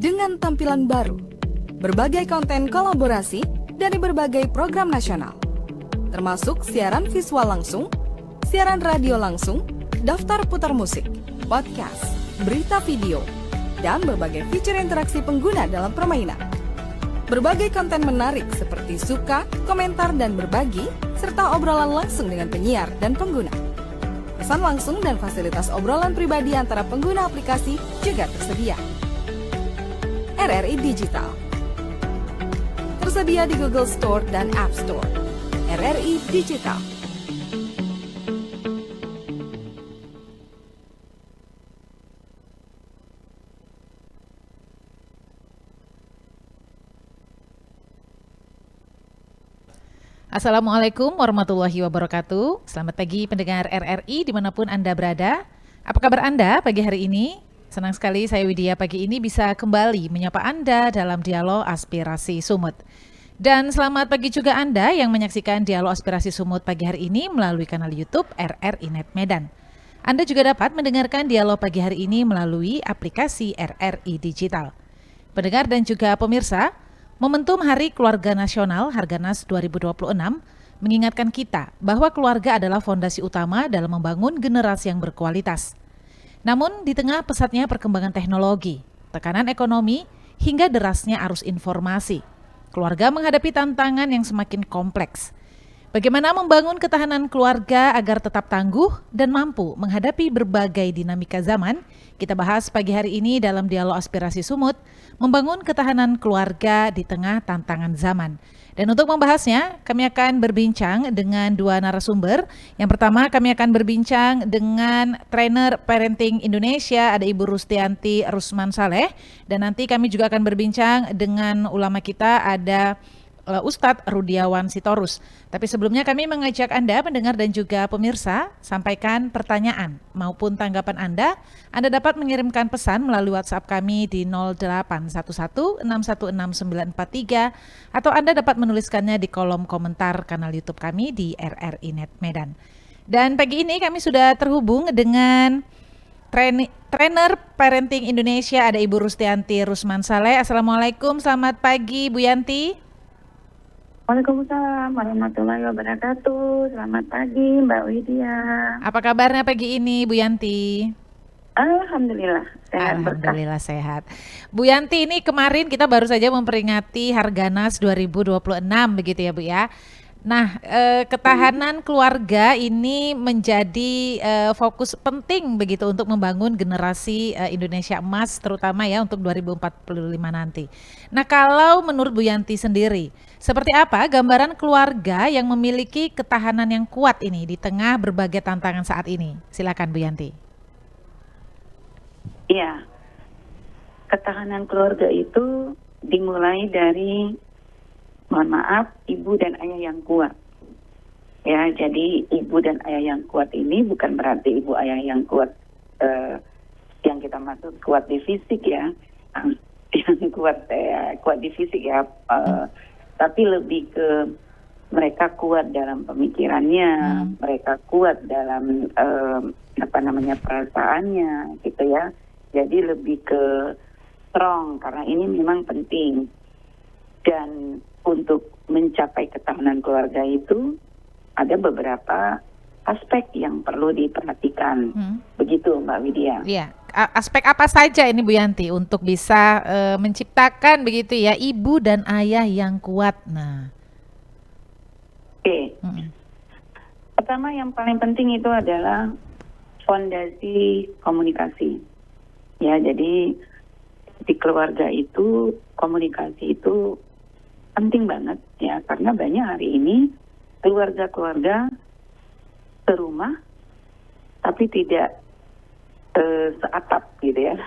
dengan tampilan baru, berbagai konten kolaborasi dari berbagai program nasional, termasuk siaran visual langsung, siaran radio langsung, daftar putar musik, podcast, berita video, dan berbagai fitur interaksi pengguna dalam permainan. Berbagai konten menarik seperti suka, komentar, dan berbagi, serta obrolan langsung dengan penyiar dan pengguna. Pesan langsung dan fasilitas obrolan pribadi antara pengguna aplikasi juga tersedia. RRI Digital tersedia di Google Store dan App Store. RRI Digital. Assalamualaikum warahmatullahi wabarakatuh. Selamat pagi pendengar RRI dimanapun Anda berada. Apa kabar Anda pagi hari ini? Senang sekali saya Widya pagi ini bisa kembali menyapa Anda dalam Dialog Aspirasi Sumut. Dan selamat pagi juga Anda yang menyaksikan Dialog Aspirasi Sumut pagi hari ini melalui kanal YouTube RRI Net Medan. Anda juga dapat mendengarkan dialog pagi hari ini melalui aplikasi RRI Digital. Pendengar dan juga pemirsa, momentum Hari Keluarga Nasional Harganas 2026 mengingatkan kita bahwa keluarga adalah fondasi utama dalam membangun generasi yang berkualitas. Namun di tengah pesatnya perkembangan teknologi, tekanan ekonomi, hingga derasnya arus informasi, keluarga menghadapi tantangan yang semakin kompleks. Bagaimana membangun ketahanan keluarga agar tetap tangguh dan mampu menghadapi berbagai dinamika zaman? Kita bahas pagi hari ini dalam Dialog Aspirasi Sumut, membangun ketahanan keluarga di tengah tantangan zaman. Dan untuk membahasnya, kami akan berbincang dengan dua narasumber. Yang pertama, kami akan berbincang dengan trainer parenting Indonesia, ada Ibu Rustianti Rusman Saleh. Dan nanti kami juga akan berbincang dengan ulama kita, ada Ustadz Rudiawan Sitorus. Tapi sebelumnya kami mengajak Anda pendengar dan juga pemirsa sampaikan pertanyaan maupun tanggapan Anda. Anda dapat mengirimkan pesan melalui WhatsApp kami di 0811616943 atau Anda dapat menuliskannya di kolom komentar kanal YouTube kami di RRI Net Medan. Dan pagi ini kami sudah terhubung dengan trainer parenting Indonesia, ada Ibu Rustianti Rusman Saleh. Assalamualaikum, selamat pagi Bu Yanti. Waalaikumsalam warahmatullahi wabarakatuh. Selamat pagi Mbak Widya. Apa kabarnya pagi ini Bu Yanti? Alhamdulillah sehat. Alhamdulillah sehat. Bu Yanti, ini kemarin kita baru saja memperingati Harganas 2026 begitu ya Bu ya. Nah, ketahanan keluarga ini menjadi fokus penting begitu untuk membangun generasi Indonesia emas, terutama ya untuk 2045 nanti. Nah, kalau menurut Bu Yanti sendiri, seperti apa gambaran keluarga yang memiliki ketahanan yang kuat ini di tengah berbagai tantangan saat ini? Silakan Bu Yanti. Iya, ketahanan keluarga itu dimulai dari, mohon maaf, ibu dan ayah yang kuat. Ya, jadi ibu dan ayah yang kuat ini bukan berarti ibu ayah yang kuat, yang kita maksud kuat di fisik ya, yang kuat di fisik ya, tapi lebih ke mereka kuat dalam pemikirannya, mereka kuat dalam perasaannya, gitu ya. Jadi lebih ke strong karena ini memang penting. Dan untuk mencapai ketahanan keluarga itu ada beberapa aspek yang perlu diperhatikan. Begitu Mbak Widya. Iya, aspek apa saja ini Bu Yanti untuk bisa menciptakan begitu ya ibu dan ayah yang kuat. Nah. Oke. Pertama yang paling penting itu adalah fondasi komunikasi. Ya, jadi di keluarga itu komunikasi itu penting banget ya, karena banyak hari ini keluarga-keluarga serumah tapi tidak seatap gitu ya.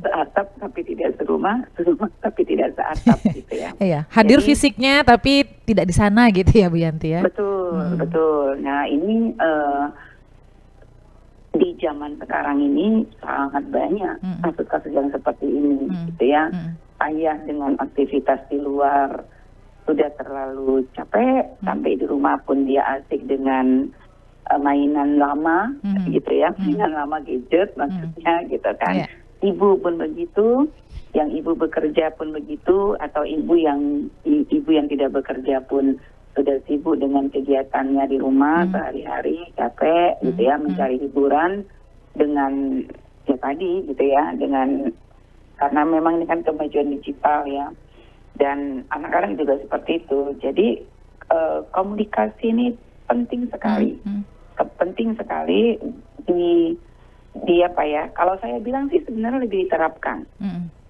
Seatap tapi tidak serumah tapi tidak seatap gitu ya. Iya, hadir jadi, fisiknya tapi tidak di sana gitu ya Bu Yanti ya. Betul, betul. Nah, ini di zaman sekarang ini sangat banyak kasus-kasus yang seperti ini gitu ya. Ayah dengan aktivitas di luar sudah terlalu capek, sampai di rumah pun dia asik dengan mainan lama gitu ya, mainan lama gadget maksudnya gitu kan. Ibu pun begitu, yang ibu bekerja pun begitu, atau ibu yang tidak bekerja pun sudah sibuk dengan kegiatannya di rumah sehari-hari, capek gitu ya, mencari hiburan dengan ya tadi gitu ya, dengan karena memang ini kan kemajuan digital ya, dan anak-anak juga seperti itu. Jadi komunikasi ini penting sekali, penting sekali di apa ya? Kalau saya bilang sih sebenarnya lebih diterapkan,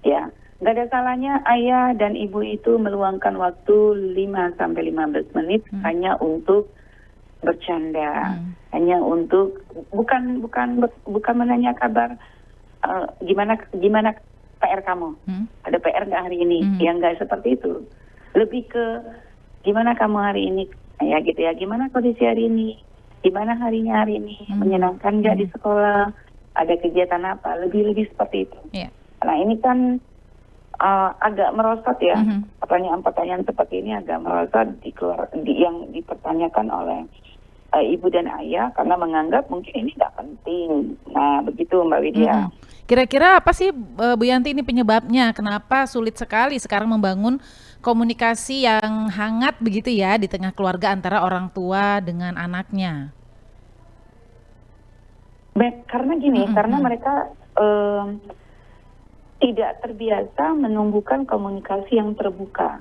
ya. Nggak ada salahnya ayah dan ibu itu meluangkan waktu 5 sampai 15 menit hanya untuk bercanda, hanya untuk bukan menanya kabar gimana PR kamu, ada PR nggak hari ini, ya nggak seperti itu, lebih ke gimana kamu hari ini, ya gitu ya, gimana kondisi hari ini, gimana harinya hari ini, menyenangkan nggak di sekolah, ada kegiatan apa, lebih seperti itu. Nah ini kan agak merosot ya, pertanyaan-pertanyaan seperti ini agak merosot yang dipertanyakan oleh ibu dan ayah karena menganggap mungkin ini nggak penting. Nah begitu Mbak Widya. Kira-kira apa sih Bu Yanti ini penyebabnya? Kenapa sulit sekali sekarang membangun komunikasi yang hangat begitu ya di tengah keluarga antara orang tua dengan anaknya? Karena gini, karena mereka tidak terbiasa menumbuhkan komunikasi yang terbuka,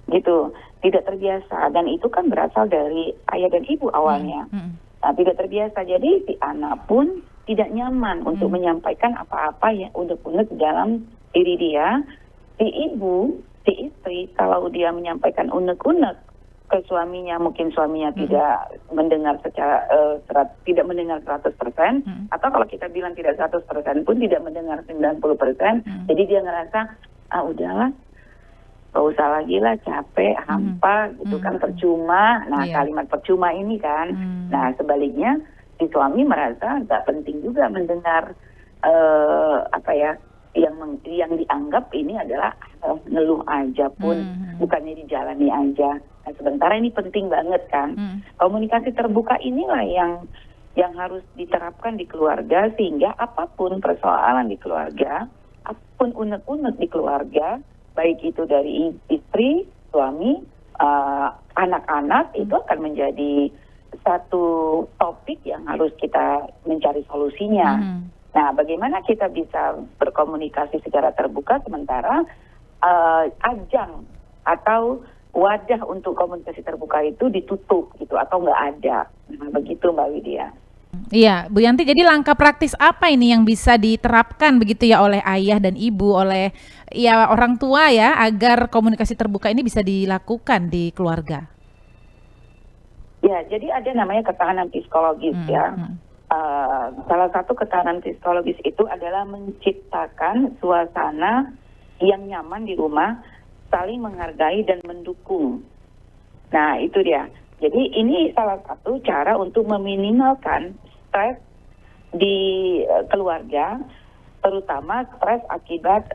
gitu, tidak terbiasa, dan itu kan berasal dari ayah dan ibu awalnya. Nah, tidak terbiasa, jadi si anak pun tidak nyaman untuk menyampaikan apa-apa yang unek-unek dalam diri dia. Si ibu, si istri, kalau dia menyampaikan unek-unek ke suaminya, mungkin suaminya tidak mendengar secara tidak mendengar 100%, atau kalau kita bilang tidak 100% pun tidak mendengar 90%, jadi dia ngerasa udahlah, gak usah lagi lah, capek, hampa gitu kan, percuma. Nah kalimat percuma ini kan, nah sebaliknya si suami merasa gak penting juga mendengar apa ya, yang dianggap ini adalah ngeluh aja pun, bukannya dijalani aja. Nah, sementara ini penting banget kan. Komunikasi terbuka inilah yang harus diterapkan di keluarga, sehingga apapun persoalan di keluarga, apapun unek-unek di keluarga, baik itu dari istri, suami, anak-anak, itu akan menjadi satu topik yang harus kita mencari solusinya. Nah, bagaimana kita bisa berkomunikasi secara terbuka sementara ajang atau wadah untuk komunikasi terbuka itu ditutup gitu atau nggak ada. Nah, begitu Mbak Widya. Iya, Bu Yanti, jadi langkah praktis apa ini yang bisa diterapkan begitu ya oleh ayah dan ibu, oleh ya orang tua ya, agar komunikasi terbuka ini bisa dilakukan di keluarga? Ya, jadi ada namanya ketahanan psikologis ya. Salah satu ketahanan psikologis itu adalah menciptakan suasana yang nyaman di rumah, saling menghargai dan mendukung. Nah, itu dia. Jadi ini salah satu cara untuk meminimalkan stres di keluarga, terutama stres akibat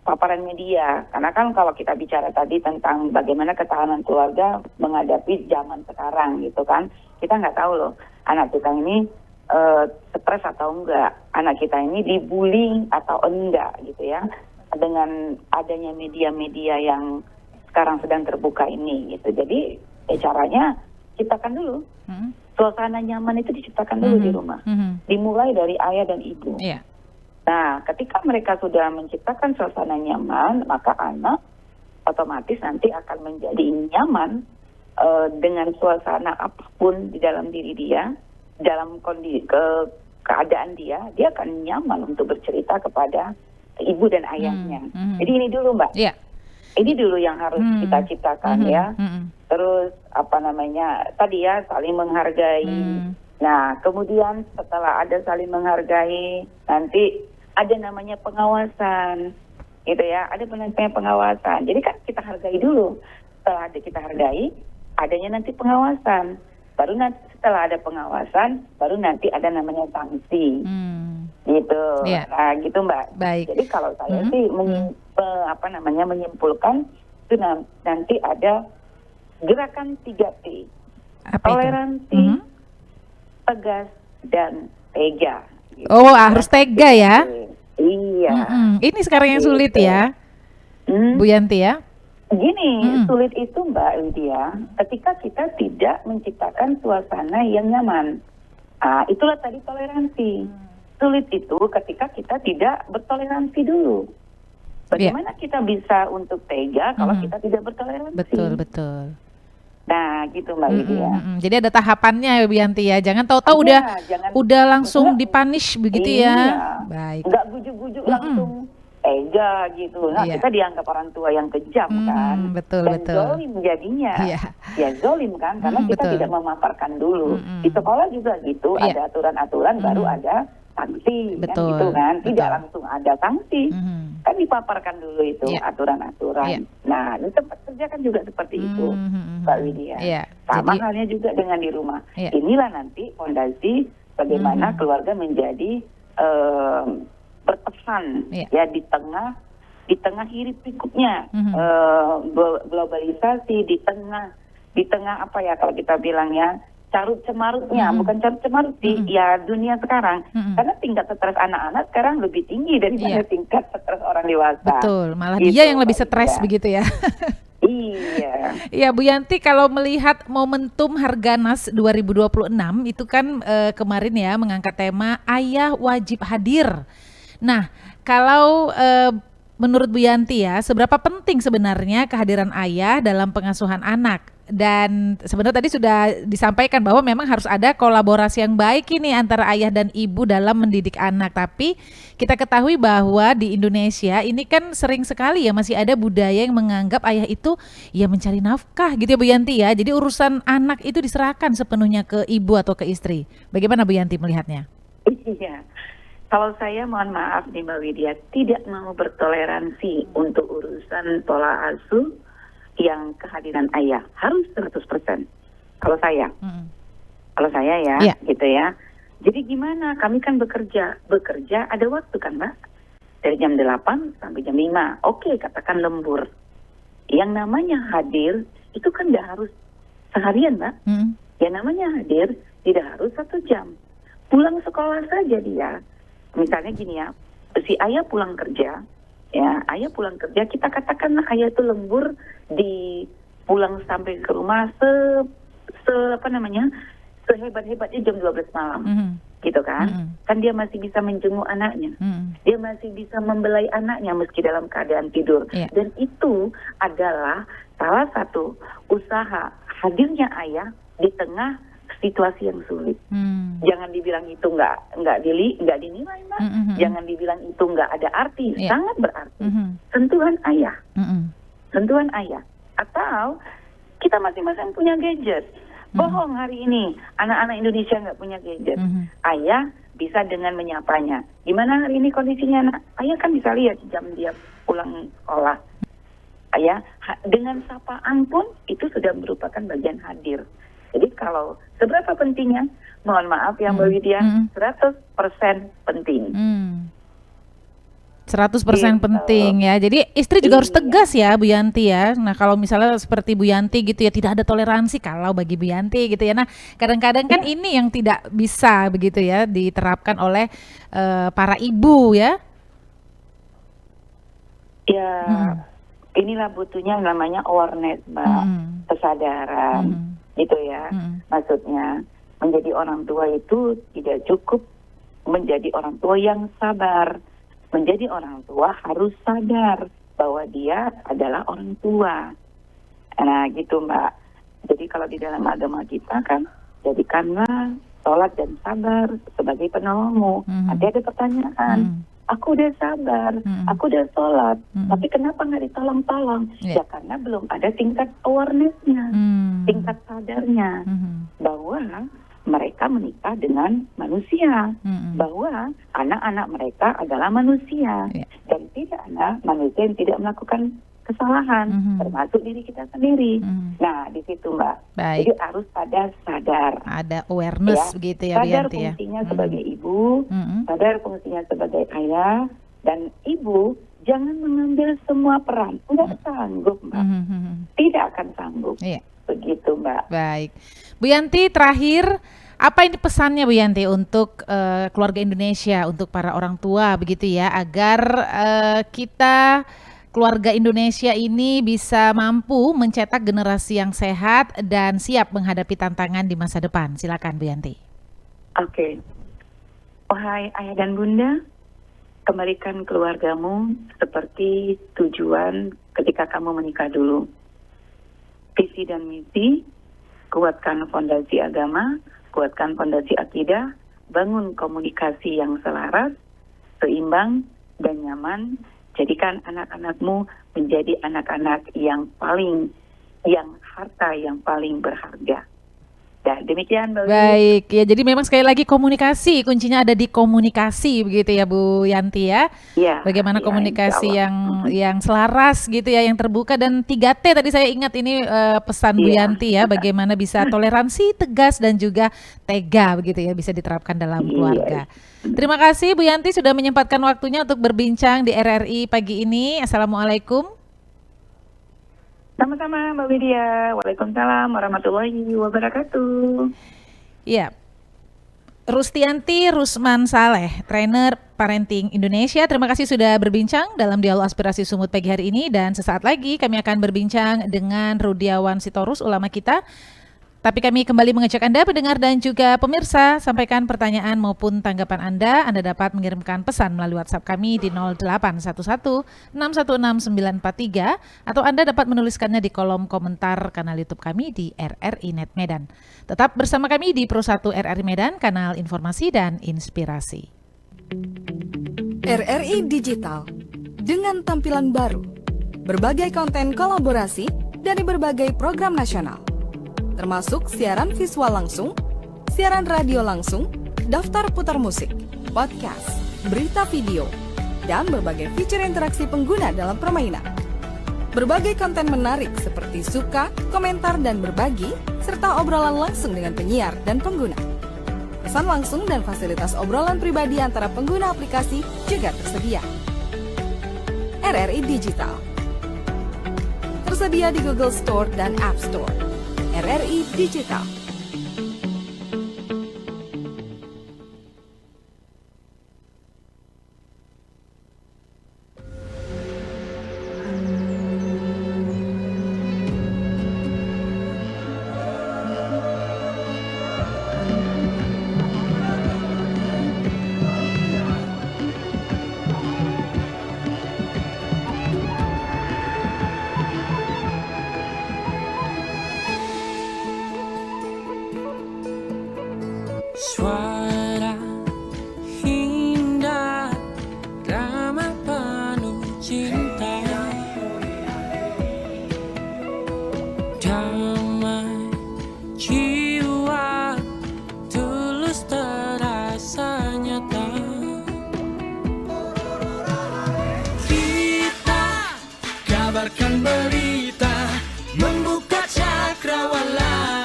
paparan media. Karena kan kalau kita bicara tadi tentang bagaimana ketahanan keluarga menghadapi zaman sekarang gitu kan, kita nggak tahu loh anak kita ini stres atau enggak, anak kita ini dibully atau enggak gitu ya, dengan adanya media-media yang sekarang sedang terbuka ini gitu. Jadi caranya ciptakan dulu suasana nyaman, itu diciptakan dulu di rumah, dimulai dari ayah dan ibu. Nah, ketika mereka sudah menciptakan suasana nyaman, maka anak otomatis nanti akan menjadi nyaman dengan suasana apapun di dalam diri dia, dalam kondisi keadaan dia akan nyaman untuk bercerita kepada ibu dan ayahnya. Jadi ini dulu Mbak, ini dulu yang harus kita ciptakan ya. Terus apa namanya tadi ya, saling menghargai. Nah kemudian setelah ada saling menghargai, nanti ada namanya pengawasan, gitu ya. Ada namanya pengawasan. Jadi kan kita hargai dulu. Setelah ada kita hargai, adanya nanti pengawasan. Baru nanti setelah ada pengawasan, baru nanti ada namanya sanksi. Gitu. Nah, gitu Mbak. Baik. Jadi kalau saya sih menyimpulkan itu nanti ada gerakan 3T. Toleransi, tegas dan tega. Gitu. Oh, harus tega ya. Iya. Ini sekarang yang sulit Gitu. ya, Hmm. Bu Yanti ya. Gini, sulit itu Mbak Lydia, ketika kita tidak menciptakan suasana yang nyaman. Itulah tadi toleransi. Sulit itu ketika kita tidak bertoleransi dulu. Bagaimana kita bisa untuk tega kalau kita tidak bertoleransi? Betul. Nah, gitu Mbak Lydia. Jadi ada tahapannya ya Bu Yanti ya. Jangan tahu-tahu Iya, jangan- udah langsung Enggak. dipunish begitu Iya. ya. Baik. Nggak gujuk-gujuk langsung tega gitu. Nah, Iya. kita dianggap orang tua yang kejam kan. Betul. Dan zolim jadinya. Iya. Ya zolim kan, karena kita betul. tidak memaparkan dulu. Di sekolah juga gitu, Iya. ada aturan-aturan baru ada sanksi. Betul, Kan gitu kan. Tidak betul. langsung ada sanksi. Kan dipaparkan dulu itu Iya. aturan-aturan. Iya. Nah, di tempat kerja kan juga seperti itu, Mbak Widya. Iya. Sama Jadi halnya juga dengan di rumah. Iya. Inilah nanti fondasi bagaimana keluarga menjadi berpesan Iya. ya di tengah hiruk pikuknya globalisasi, di tengah apa ya kalau kita bilangnya carut cemarutnya, bukan carut cemarut sih, ya dunia sekarang. Karena tingkat stres anak-anak sekarang lebih tinggi daripada Iya. tingkat stres orang dewasa. betul, malah Gitu, dia yang lebih Mbak stres Ida. begitu ya. Iya. Iya Bu Yanti, kalau melihat momentum Harganas 2026 itu kan kemarin ya mengangkat tema ayah wajib hadir. Nah, kalau menurut Bu Yanti ya, seberapa penting sebenarnya kehadiran ayah dalam pengasuhan anak? Dan sebenarnya tadi sudah disampaikan bahwa memang harus ada kolaborasi yang baik ini antara ayah dan ibu dalam mendidik anak. Tapi kita ketahui bahwa di Indonesia ini kan sering sekali ya masih ada budaya yang menganggap ayah itu ya mencari nafkah gitu ya Bu Yanti ya. Jadi urusan anak itu diserahkan sepenuhnya ke ibu atau ke istri. Bagaimana Bu Yanti melihatnya? Iya. Kalau saya mohon maaf nih Mbak Widya, tidak mau bertoleransi untuk urusan pola asuh yang kehadiran ayah. Harus 100%. Kalau saya. Kalau saya ya, Iya. gitu ya. Jadi gimana? Kami kan bekerja. Bekerja ada waktu kan Mbak? Dari jam 8 sampai jam 5. Oke, katakan lembur. Yang namanya hadir, itu kan nggak harus seharian Mbak. Yang namanya hadir, tidak harus 1 jam. Pulang sekolah saja dia. Misalnya gini ya, si ayah pulang kerja, kita katakanlah ayah itu lembur di pulang sampai ke rumah sehebat-hebatnya jam 12 malam, gitu kan? Kan dia masih bisa menjenguk anaknya, dia masih bisa membelai anaknya meski dalam keadaan tidur, dan itu adalah salah satu usaha hadirnya ayah di tengah situasi yang sulit. Jangan dibilang itu nggak dinilai, Mbak. Jangan dibilang itu nggak ada arti, sangat berarti. Sentuhan ayah, sentuhan ayah. Atau kita masing-masing punya gadget. Bohong hari ini anak-anak Indonesia nggak punya gadget. Ayah bisa dengan menyapanya. Gimana hari ini kondisinya anak? Ayah kan bisa lihat jam dia pulang sekolah. Ayah dengan sapaan pun itu sudah merupakan bagian hadir. Jadi kalau seberapa pentingnya, mohon maaf ya Mbak Widya, 100% penting. 100% penting ya. Jadi istri juga harus tegas ya Bu Yanti ya. Nah kalau misalnya seperti Bu Yanti gitu ya, tidak ada toleransi kalau bagi Bu Yanti gitu ya. Nah kadang-kadang kan ini yang tidak bisa begitu ya diterapkan oleh para ibu ya. Ya inilah butuhnya namanya awareness Mbak, kesadaran. Gitu ya, maksudnya menjadi orang tua itu tidak cukup menjadi orang tua yang sabar. Menjadi orang tua harus sadar bahwa dia adalah orang tua. Nah gitu Mbak. Jadi kalau di dalam agama kita kan, jadikanlah sholat dan sabar sebagai penolongmu. Nanti ada pertanyaan, aku udah sabar, aku udah sholat, tapi kenapa nggak ditolong-tolong? Ya karena belum ada tingkat awareness-nya, tingkat sadarnya bahwa mereka menikah dengan manusia, bahwa anak-anak mereka adalah manusia, dan tidak ada manusia yang tidak melakukan kesalahan, termasuk diri kita sendiri. Nah, di situ Mbak. Baik. Jadi harus ada sadar. Ada awareness begitu ya Bu Sadar Yanti ya. fungsinya sebagai ibu, sadar fungsinya sebagai ayah, dan ibu jangan mengambil semua peran. Tidak sanggup Mbak. Tidak akan sanggup. Iya. Begitu Mbak. Baik. Bu Yanti terakhir, Apa ini pesannya Bu Yanti untuk keluarga Indonesia, untuk para orang tua begitu ya, agar kita keluarga Indonesia ini bisa mampu mencetak generasi yang sehat dan siap menghadapi tantangan di masa depan. Silakan Bu Yanti. Oke. Wahai ayah dan bunda, kembalikan keluargamu seperti tujuan ketika kamu menikah dulu. Visi dan misi, kuatkan fondasi agama, kuatkan fondasi akidah, bangun komunikasi yang selaras, seimbang, dan nyaman. Jadikan anak-anakmu menjadi anak-anak yang harta yang paling berharga. Demikian Mbak Wiwi. Baik, ya jadi memang sekali lagi komunikasi, kuncinya ada di komunikasi begitu ya Bu Yanti ya. Ya, Bagaimana ya, komunikasi insya Allah. yang selaras gitu ya, yang terbuka dan 3T tadi saya ingat ini pesan Bu Iya. Yanti ya, bagaimana bisa toleransi, tegas dan juga tega begitu ya, bisa diterapkan dalam Iya. keluarga. Terima kasih Bu Yanti sudah menyempatkan waktunya untuk berbincang di RRI pagi ini. Assalamualaikum. Sama-sama Mbak Widya. Waalaikumsalam warahmatullahi wabarakatuh. Iya. Rustianti Rusman Saleh, trainer Parenting Indonesia. Terima kasih sudah berbincang dalam Dialog Aspirasi Sumut pagi hari ini, dan sesaat lagi kami akan berbincang dengan Rudiawan Sitorus, ulama kita. Tapi kami kembali mengajak Anda pendengar dan juga pemirsa, sampaikan pertanyaan maupun tanggapan Anda. Anda dapat mengirimkan pesan melalui WhatsApp kami di 0811 616 943 atau Anda dapat menuliskannya di kolom komentar kanal YouTube kami di RRI Net Medan. Tetap bersama kami di Pro 1 RRI Medan, kanal informasi dan inspirasi. RRI Digital dengan tampilan baru, berbagai konten kolaborasi dari berbagai program nasional, termasuk siaran visual langsung, siaran radio langsung, daftar putar musik, podcast, berita video, dan berbagai fitur interaksi pengguna dalam permainan. Berbagai konten menarik seperti suka, komentar, dan berbagi, serta obrolan langsung dengan penyiar dan pengguna. Pesan langsung dan fasilitas obrolan pribadi antara pengguna aplikasi juga tersedia. RRI Digital tersedia di Google Store dan App Store. RRI Digital. Suara indah, ramah penuh cinta, damai jiwa, tulus terasa nyata. Kita kabarkan berita, membuka cakrawala.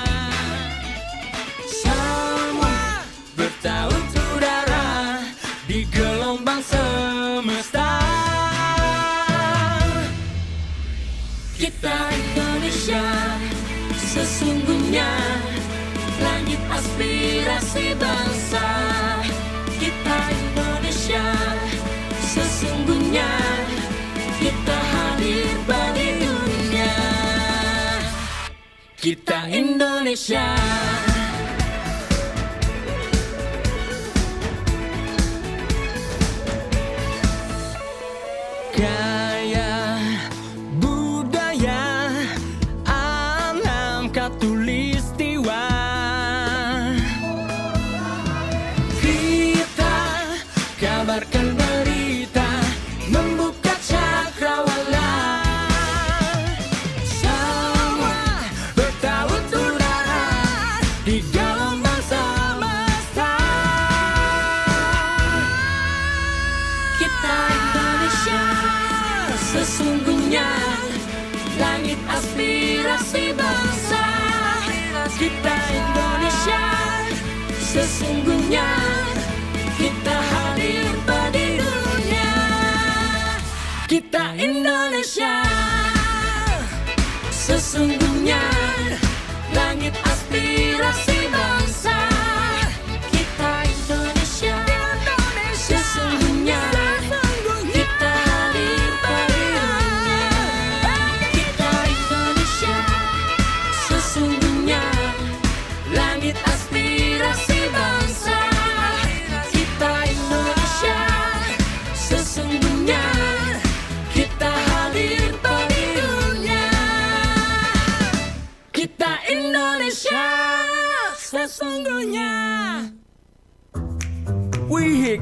Kita Indonesia, sesungguhnya langit aspirasi bangsa. Kita Indonesia, sesungguhnya kita hadir bagi dunia. Kita Indonesia. Gaya budaya alam katulistiwa, kita kabarkan berita, membuka cakrawala. Semua bertaut udara di gelombang semesta. Kita Indonesia, sesungguhnya langit aspirasi bangsa. Kita Indonesia, sesungguhnya kita hadir bagi dunia. Kita Indonesia, sesungguhnya langit aspirasi bangsa.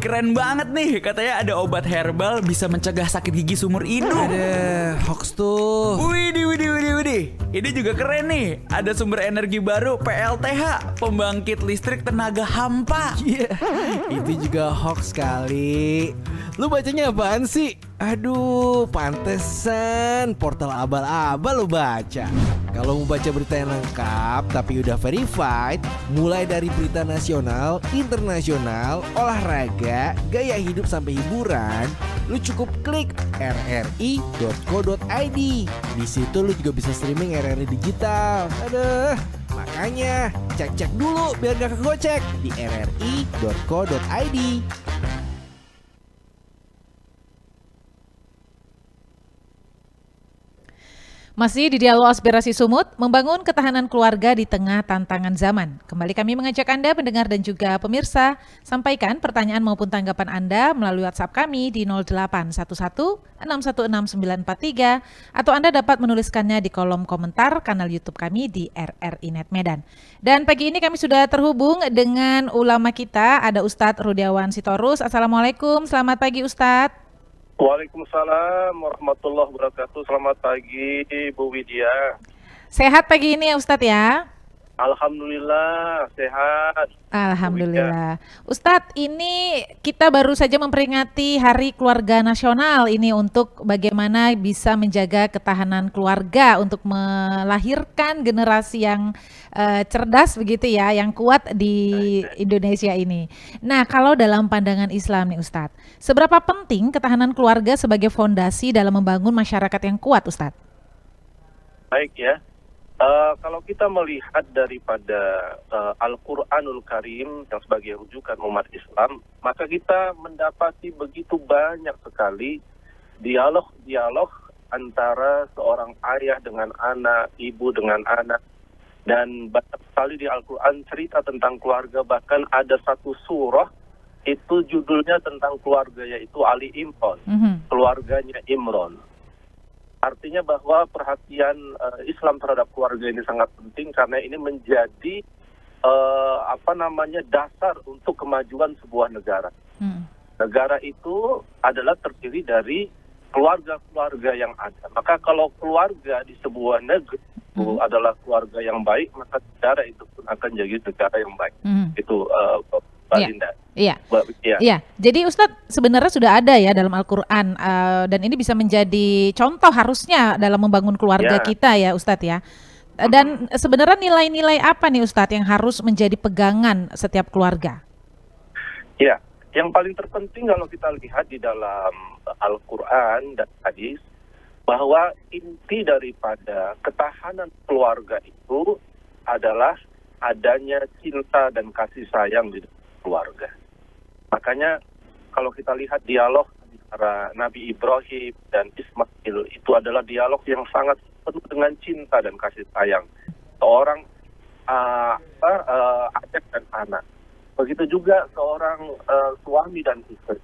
keren banget nih. Katanya ada obat herbal bisa mencegah sakit gigi seumur hidup. Ada hoax tuh. Widih. Ini juga keren nih. Ada sumber energi baru PLTH, pembangkit listrik tenaga hampa. Iya, itu juga hoax kali. Lu bacanya apaan sih? Aduh, pantesan portal abal-abal lu baca. Kalau mau baca berita yang lengkap tapi udah verified, mulai dari berita nasional, internasional, olahraga, gaya hidup sampai hiburan, lu cukup klik rri.co.id. Di situ lu juga bisa streaming RRI digital. Aduh, makanya cek-cek dulu biar gak kegocek di rri.co.id. Masih di Dialog Aspirasi Sumut, membangun ketahanan keluarga di tengah tantangan zaman. Kembali kami mengajak Anda, pendengar dan juga pemirsa, sampaikan pertanyaan maupun tanggapan Anda melalui WhatsApp kami di 0811 616 943 atau Anda dapat menuliskannya di kolom komentar kanal YouTube kami di RRI Net Medan. Dan pagi ini kami sudah terhubung dengan ulama kita, ada Ustadz Rudiawan Sitorus. Assalamualaikum, selamat pagi Ustadz. Waalaikumsalam warahmatullahi wabarakatuh. Selamat pagi Bu Widya. Sehat pagi ini ya Ustadz ya? Alhamdulillah sehat. Alhamdulillah. Ustadz, ini kita baru saja memperingati Hari Keluarga Nasional ini untuk bagaimana bisa menjaga ketahanan keluarga untuk melahirkan generasi yang cerdas begitu ya, yang kuat di Indonesia ini. Nah, kalau dalam pandangan Islam nih Ustadz, seberapa penting ketahanan keluarga sebagai fondasi dalam membangun masyarakat yang kuat Ustadz? Baik ya. Kalau kita melihat daripada Al-Quranul Karim yang sebagai rujukan umat Islam, maka kita mendapati begitu banyak sekali dialog-dialog antara seorang ayah dengan anak, ibu dengan anak, dan banyak sekali di Al-Quran cerita tentang keluarga. Bahkan ada satu surah itu judulnya tentang keluarga, yaitu Ali Imran, keluarganya Imran. Artinya bahwa perhatian Islam terhadap keluarga ini sangat penting karena ini menjadi dasar untuk kemajuan sebuah negara. Negara itu adalah terdiri dari keluarga-keluarga yang ada. Maka kalau keluarga di sebuah negeri itu adalah keluarga yang baik, maka negara itu pun akan jadi negara yang baik. Itu Mbak Linda. Iya. Jadi Ustadz sebenarnya sudah ada ya dalam Al-Quran dan ini bisa menjadi contoh harusnya dalam membangun keluarga kita ya Ustadz ya. Dan sebenarnya nilai-nilai apa nih Ustadz yang harus menjadi pegangan setiap keluarga? Ya, yang paling terpenting kalau kita lihat di dalam Al-Quran dan hadis, bahwa inti daripada ketahanan keluarga itu adalah adanya cinta dan kasih sayang di keluarga. Makanya kalau kita lihat dialog antara Nabi Ibrahim dan Ismail, itu adalah dialog yang sangat penuh dengan cinta dan kasih sayang seorang ayah dan anak. Begitu juga seorang suami dan istri.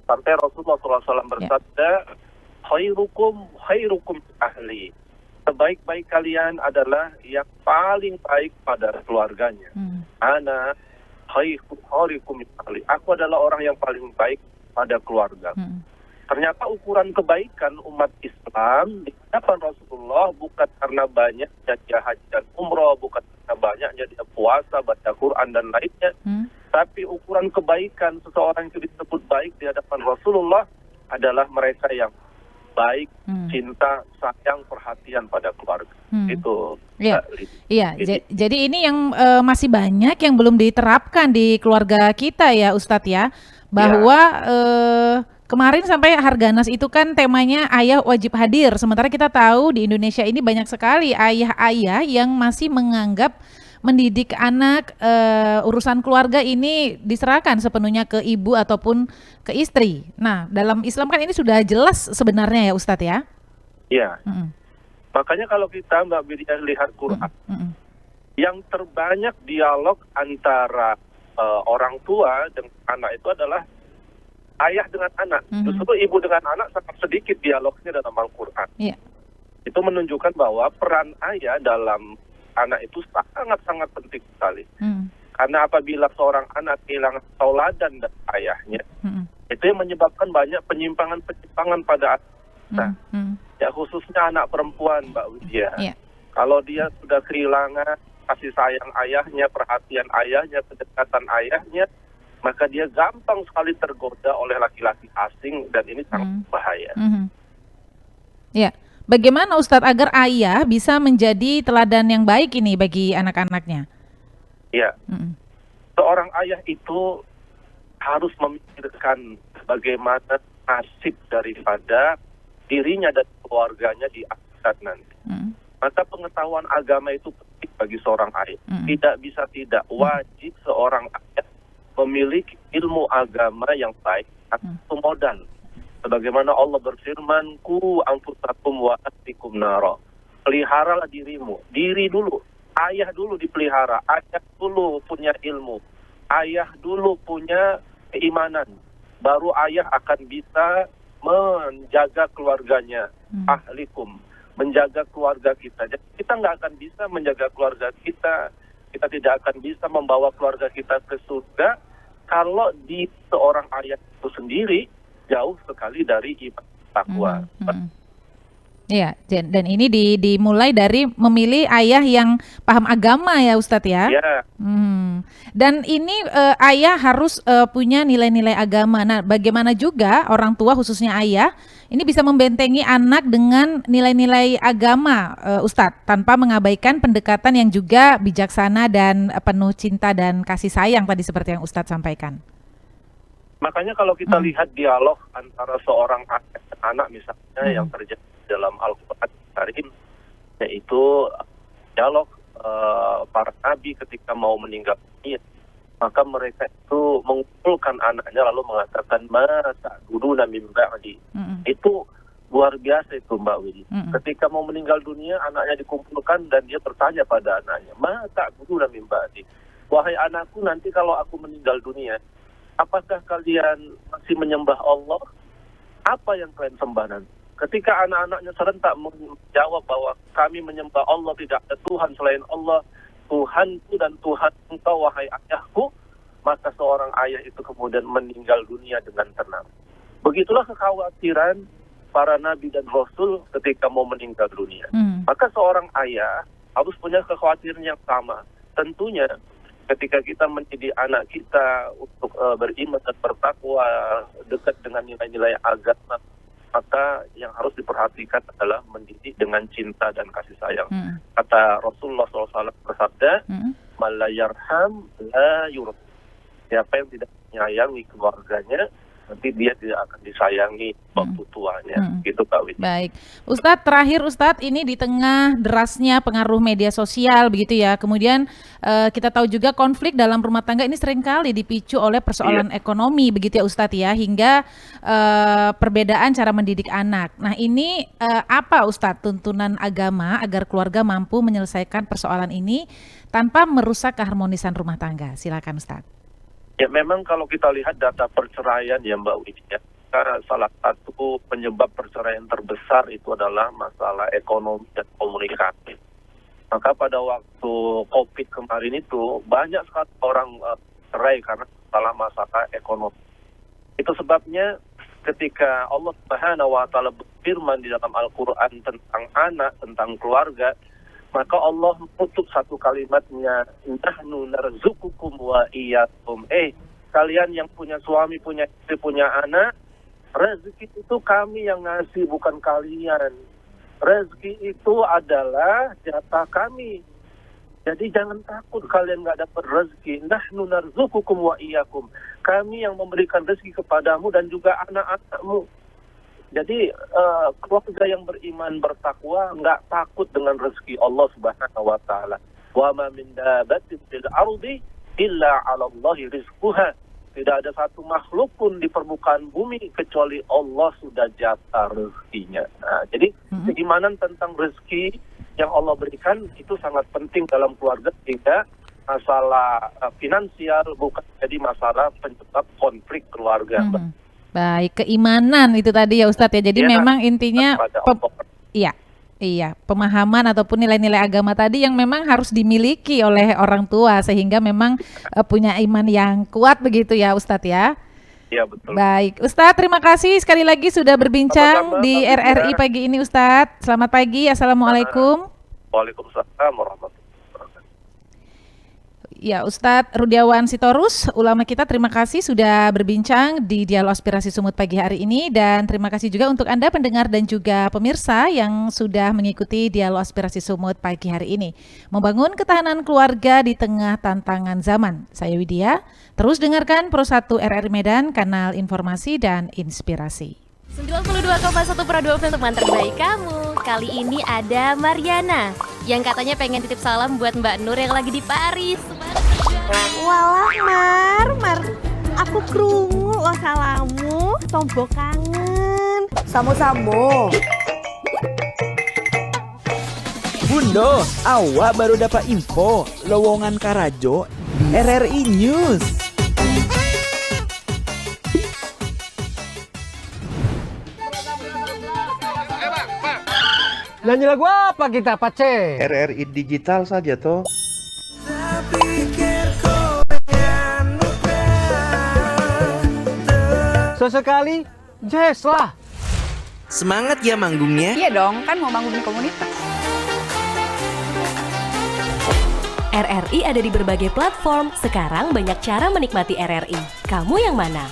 Sampai Rasulullah SAW bersabda, khairukum ahli. Sebaik-baik kalian adalah yang paling baik pada keluarganya. Ana khairukum ahli. Aku adalah orang yang paling baik pada keluarga. Ternyata ukuran kebaikan umat Islam di hadapan Rasulullah bukan karena banyaknya dia haji dan umroh, bukan karena banyaknya dia puasa, baca Quran dan lainnya. Tapi ukuran kebaikan seseorang itu disebut baik di hadapan Rasulullah adalah mereka yang baik, cinta, sayang, perhatian pada keluarga. Itu. Iya. Jadi ini yang masih banyak yang belum diterapkan di keluarga kita ya Ustadz ya. Bahwa kemarin sampai Harganas itu kan temanya ayah wajib hadir. Sementara kita tahu di Indonesia ini banyak sekali ayah-ayah yang masih menganggap mendidik anak, urusan keluarga ini diserahkan sepenuhnya ke ibu ataupun ke istri. Nah, dalam Islam kan ini sudah jelas sebenarnya ya Ustadz ya? Iya. Makanya kalau kita Mbak Widya lihat Quran, yang terbanyak dialog antara orang tua dengan anak itu adalah ayah dengan anak. Justru ibu dengan anak sangat sedikit dialognya dalam Al-Quran. Itu menunjukkan bahwa peran ayah dalam anak itu sangat-sangat penting sekali. Karena apabila seorang anak kehilangan tauladan dari ayahnya, itu yang menyebabkan banyak penyimpangan-penyimpangan pada anak. Ya, khususnya anak perempuan, Mbak Widya. Yeah. Kalau dia sudah kehilangan kasih sayang ayahnya, perhatian ayahnya, kedekatan ayahnya, maka dia gampang sekali tergoda oleh laki-laki asing, dan ini sangat bahaya. Ya, bagaimana Ustadz agar ayah bisa menjadi teladan yang baik ini bagi anak-anaknya? Ya, seorang ayah itu harus memikirkan bagaimana nasib daripada dirinya dan keluarganya di akhirat nanti. Maka pengetahuan agama itu penting bagi seorang ayah. Tidak bisa tidak, wajib seorang ayah memiliki ilmu agama yang baik atau modal. Sebagaimana Allah berfirman, "Ku anfusakum wa ahlikum nara." Peliharalah dirimu, diri dulu. Ayah dulu dipelihara, ayah dulu punya ilmu, ayah dulu punya keimanan. Baru ayah akan bisa menjaga keluarganya, ahlikum, menjaga keluarga kita. Jadi kita nggak akan bisa menjaga keluarga kita, kita tidak akan bisa membawa keluarga kita ke surga kalau di seorang ayah itu sendiri jauh sekali dari ibadah takwa. Iya, dan ini dimulai dari memilih ayah yang paham agama ya Ustadz ya. Ya. Dan ini ayah harus punya nilai-nilai agama. Nah, bagaimana juga orang tua khususnya ayah ini bisa membentengi anak dengan nilai-nilai agama, Ustadz, tanpa mengabaikan pendekatan yang juga bijaksana dan penuh cinta dan kasih sayang tadi seperti yang Ustadz sampaikan. Makanya kalau kita lihat dialog antara seorang ayah dan anak misalnya yang terjadi dalam Al-Quran Karim, yaitu dialog para nabi ketika mau meninggal dunia, maka mereka itu mengumpulkan anaknya lalu mengatakan mata guru nabi ba'di. Itu luar biasa itu Mbak Widi. Ketika mau meninggal dunia, anaknya dikumpulkan dan dia bertanya pada anaknya, mata guru nabi ba'di. Wahai anakku, nanti kalau aku meninggal dunia, apakah kalian masih menyembah Allah? Apa yang kalian sembah nanti? Ketika anak-anaknya serentak menjawab bahwa kami menyembah Allah, tidak ada Tuhan selain Allah, Tuhanku dan Tuhan engkau wahai ayahku, maka seorang ayah itu kemudian meninggal dunia dengan tenang. Begitulah kekhawatiran para nabi dan rasul ketika mau meninggal dunia. Maka seorang ayah harus punya kekhawatiran yang sama. Tentunya ketika kita mendidik anak kita untuk beriman dan bertakwa, dekat dengan nilai-nilai agama, maka yang harus diperhatikan adalah mendidik dengan cinta dan kasih sayang. Kata Rasulullah SAW bersabda, "Man la yarham la yurham." Siapa yang tidak menyayangi keluarganya, nanti dia tidak akan disayangi waktu tuanya. Gitu Kak Widi. Baik, Ustadz, terakhir Ustadz, ini di tengah derasnya pengaruh media sosial begitu ya, kemudian kita tahu juga konflik dalam rumah tangga ini seringkali dipicu oleh persoalan ekonomi begitu ya Ustadz ya, hingga perbedaan cara mendidik anak. Nah ini apa Ustadz tuntunan agama agar keluarga mampu menyelesaikan persoalan ini tanpa merusak keharmonisan rumah tangga? Silakan Ustadz. Ya memang kalau kita lihat data perceraian ya Mbak Widi, ya, salah satu penyebab perceraian terbesar itu adalah masalah ekonomi dan komunikasi. Maka pada waktu COVID kemarin itu banyak sekali orang cerai karena masalah ekonomi. Itu sebabnya ketika Allah Subhanahu wa taala berfirman di dalam Al-Qur'an tentang anak, tentang keluarga, maka Allah menutup satu kalimatnya, nahnu narzukukum wa iyyakum. Kalian yang punya suami, punya istri, punya anak, rezeki itu kami yang ngasih, bukan kalian. Rezeki itu adalah jatah kami. Jadi jangan takut kalian nggak dapat rezeki. Nahnu narzukukum wa iyyakum. Kami yang memberikan rezeki kepadamu dan juga anak-anakmu. Jadi keluarga yang beriman bertakwa nggak takut dengan rezeki Allah Subhanahu wa taala. Wa ma min dabatin fil ardi illa 'ala Allahi rizquha. Tidak ada satu makhluk pun di permukaan bumi kecuali Allah sudah jatah rezekinya. Nah, jadi keimanan tentang rezeki yang Allah berikan itu sangat penting dalam keluarga, sehingga masalah finansial bukan jadi masalah penyebab konflik keluarga. Baik, keimanan itu tadi ya Ustadz ya. Jadi memang intinya iya. Iya, pemahaman ataupun nilai-nilai agama tadi yang memang harus dimiliki oleh orang tua sehingga memang punya iman yang kuat begitu ya Ustadz ya. Iya betul. Baik, Ustadz terima kasih sekali lagi sudah berbincang Sama-sama, di Mbak Dina. RRI pagi ini Ustadz. Selamat pagi, Assalamualaikum. Waalaikumsalam warahmatullahi wabarakatuh. Ya, Ustadz Rudiawan Sitorus, ulama kita, terima kasih sudah berbincang di Dialog Aspirasi Sumut pagi hari ini, dan terima kasih juga untuk Anda pendengar dan juga pemirsa yang sudah mengikuti Dialog Aspirasi Sumut pagi hari ini. Membangun ketahanan keluarga di tengah tantangan zaman. Saya Widya, terus dengarkan Pro 1 RRI Medan, kanal informasi dan inspirasi. 92,1 Pro 2 FM teman terbaik kamu. Kali ini ada Mariana yang katanya pengen titip salam buat Mbak Nur yang lagi di Paris. Walah Mar, aku krungu lo salamu, tombo kangen. Samo-samo. Bundo, awak baru dapat info lowongan Karajo di RRI News. Nyanyi lagu apa kita, Pace? RRI digital saja toh. Sesekali jazz lah. Semangat ya manggungnya. Iya dong, kan mau bangun komunitas. RRI ada di berbagai platform. Sekarang banyak cara menikmati RRI. Kamu yang mana?